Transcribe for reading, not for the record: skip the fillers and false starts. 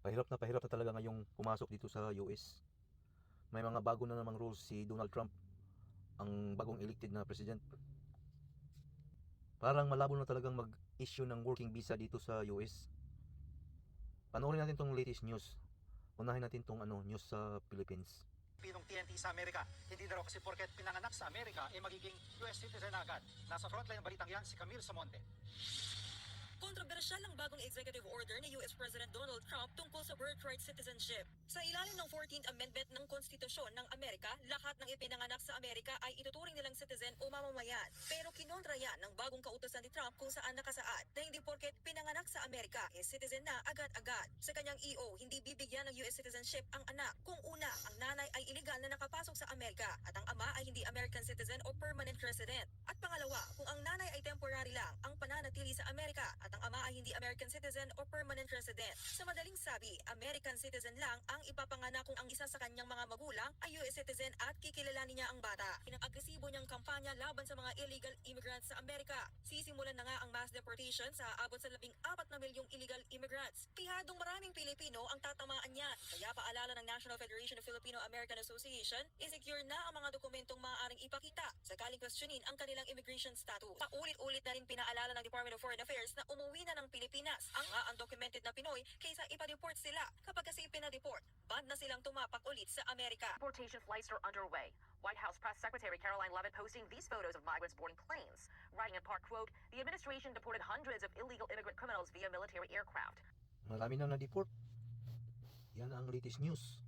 Pahirap na talaga ngayong pumasok dito sa US. May mga bago na namang rules si Donald Trump, ang bagong elected na president. Parang malabo na talagang mag-issue ng working visa dito sa US. Panoorin natin tong latest news. Unahin natin tong news sa Philippines. Pilipinong TNT sa Amerika. Hindi na raw kasi porket pinanganak sa Amerika ay magiging US citizen agad. Nasa frontline ng balitang yan si Camille Samonte. Kontrobersyal ang bagong executive order ni US President Donald Trump tungkol sa birthright citizenship. Sa ilalim ng 14th Amendment ng Konstitusyon ng Amerika, lahat ng ipinanganak sa Amerika ay ituturing nilang citizen o mamamayan. Pero kinontra yan ng bagong kautosan ni Trump kung saan nakasaad na hindi porket pinanganak sa Amerika is citizen na agad-agad. Sa kanyang EO, hindi bibigyan ng US citizenship ang anak kung una, ang nanay ay iligal na nakapasok sa Amerika at ang ama ay hindi American citizen o permanent resident. At pangalawa, kung ang nanay ay temporary lang ang pananatili sa Amerika at ang ama ay hindi American citizen o permanent resident. Sa madaling sabi, American citizen lang ang ipapanganak kung ang isa sa kanyang mga magulang ay US citizen at kikilalanin niya ang bata. Pinag-agresibo niyang kampanya laban sa mga illegal immigrants sa Amerika. Sisimulan na nga ang mass deportation sa abot sa 14 na milyong illegal immigrants. Pihadong maraming Pilipino ang tatamaan niyan. Kaya paalala ng National Federation of Filipino-American Association, isecure na ang mga dokumentong maaaring ipakita sakaling questionin ang kanilang immigration status. Paulit-ulit na rin pinaalala ng Department of Foreign Affairs na umuwi na ng Pilipinas ang undocumented na Pinoy kaysa ipa-deport sila. Kapag kasi ipina-deport, bad na silang tumapak ulit sa Amerika. Deportation flights are underway. White House Press Secretary Caroline Leavitt posting these photos of migrants boarding planes. Writing in part, quote, the administration deported hundreds of illegal immigrant criminals via military aircraft. Marami na na-deport. Yan ang latest news.